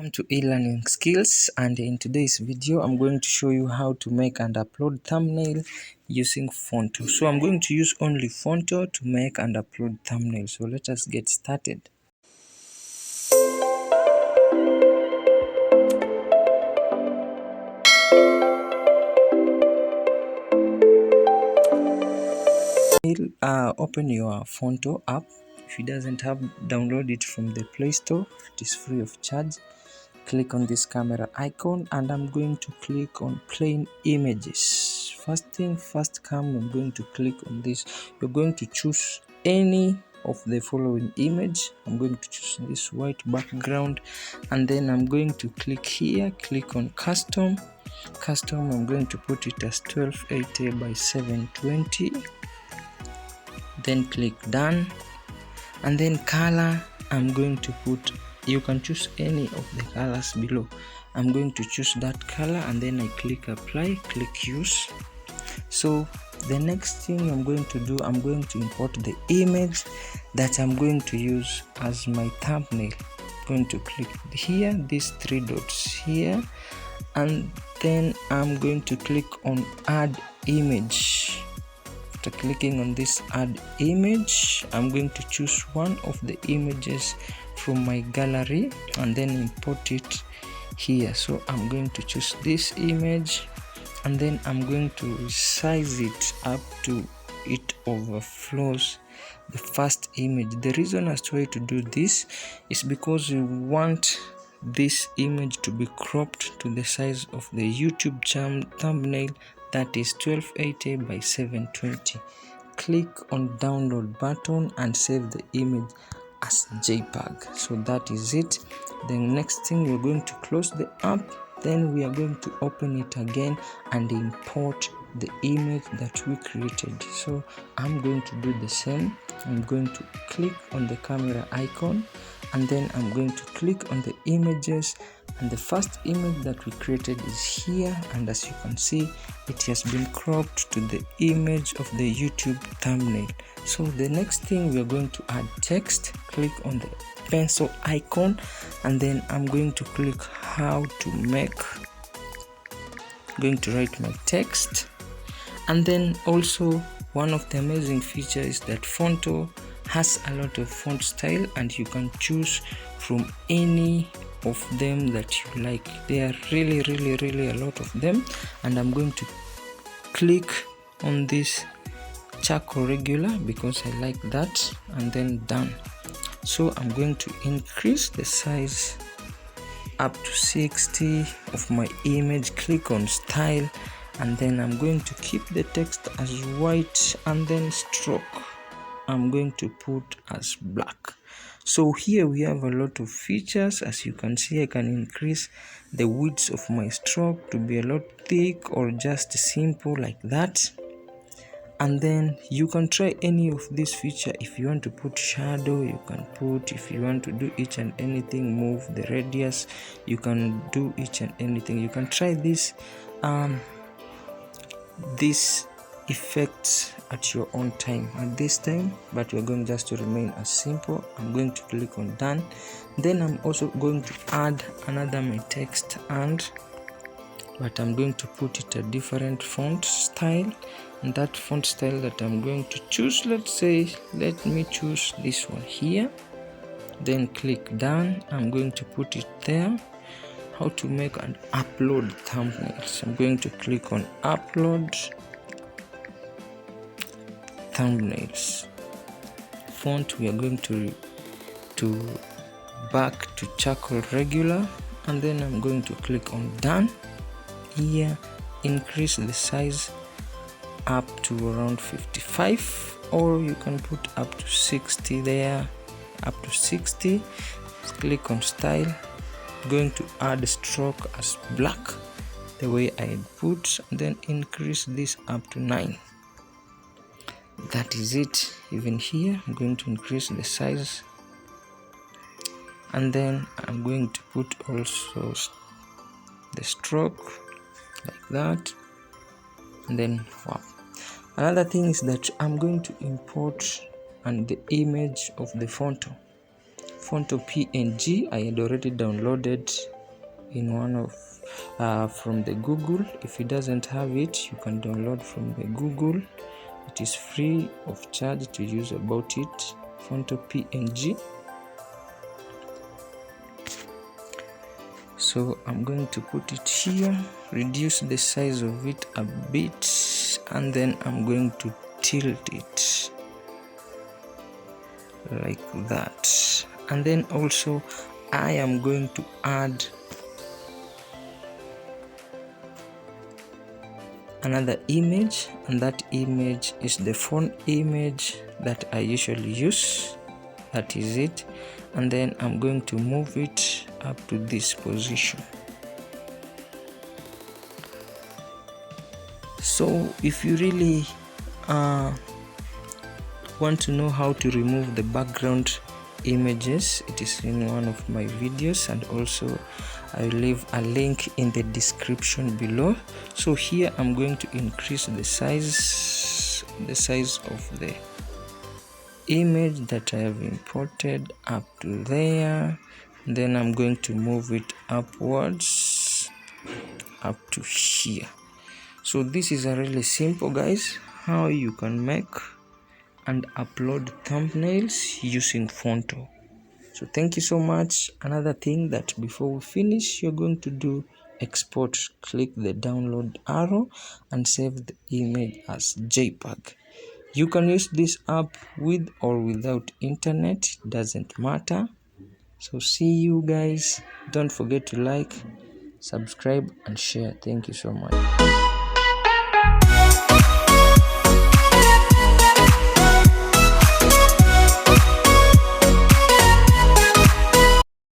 Welcome to e-learning skills, and in today's video I'm going to show you how to make and upload thumbnail using Phonto. So I'm going to use only Phonto to make and upload thumbnails. So let us get started. Open your Phonto app. If it doesn't have, download it from the Play Store. It is free of charge. Click on this camera icon and I'm going to click on plain images. First come, I'm going to click on this. You're going to choose any of the following image. I'm going to choose this white background, and then I'm going to click here, click on custom. I'm going to put it as 1280 by 720, then click done. And then color, I'm going to put, you can choose any of the colors below. I'm going to choose that color and then I click apply, click use. So the next thing I'm going to do, I'm going to import the image that I'm going to use as my thumbnail. I'm going to click here, these three dots here, and then I'm going to click on add image. After clicking on this add image, I'm going to choose one of the images from my gallery and then import it here. So I'm going to choose this image and then I'm going to size it up to it overflows the first image. The reason as to why to do this is because we want this image to be cropped to the size of the YouTube thumbnail, that is 1280 by 720. Click on download button and save the image as JPEG. So that is it. The next thing, we're going to close the app, then we are going to open it again and import the image that we created. So I'm going to do the same. I'm going to click on the camera icon and then I'm going to click on the images, and the first image that we created is here, and as you can see it has been cropped to the image of the YouTube thumbnail. So the next thing, we are going to add text. Click on the pencil icon and then I'm going to click how to make, I'm going to write my text. And then also one of the amazing features is that Phonto has a lot of font style and you can choose from any of them that you like. There are really a lot of them, and I'm going to click on this charcoal regular because I like that, and then done. So I'm going to increase the size up to 60 of my image. Click on style and then I'm going to keep the text as white and then stroke I'm going to put as black. So here we have a lot of features. As you can see, I can increase the width of my stroke to be a lot thick or just simple like that. And then you can try any of these features. If you want to put shadow, you can put. If you want to do each and anything, move the radius, you can do each and anything. You can try this effects at your own time at this time, but we're going just to remain as simple. I'm going to click on done. Then I'm also going to add another my text, but I'm going to put it a different font style, and that font style that I'm going to choose, let me choose this one here, then click done. I'm going to put it there. How to make and upload thumbnails. I'm going to click on upload thumbnails. Font, we are going to back to charcoal regular, and then I'm going to click on done. Here, increase the size up to around 55, or you can put up to 60 there, up to 60. Click on style. I'm going to add a stroke as black the way I put, and then increase this up to 9. That is it. Even here I'm going to increase the size, and then I'm going to put also the stroke like that, and then wow. Another thing is that I'm going to import and the image of the Phonto. Phonto PNG I had already downloaded in one of from the Google. If it doesn't have it, you can download from the Google. It is free of charge to use about it. Phonto PNG. So I'm going to put it here, reduce the size of it a bit, and then I'm going to tilt it like that. And then also I am going to add another image, and that image is the phone image that I usually use. That is it. And then I'm going to move it up to this position. So if you really want to know how to remove the background images, it is in one of my videos, and also I will leave a link in the description below. So here I'm going to increase the size of the image that I have imported up to there. Then I'm going to move it upwards up to here. So this is a really simple, guys, how you can make and upload thumbnails using Phonto. So thank you so much. Another thing that before we finish, you're going to do export. Click the download arrow and save the image as JPEG. You can use this app with or without internet, it doesn't matter. So see you guys. Don't forget to like, subscribe and share. Thank you so much.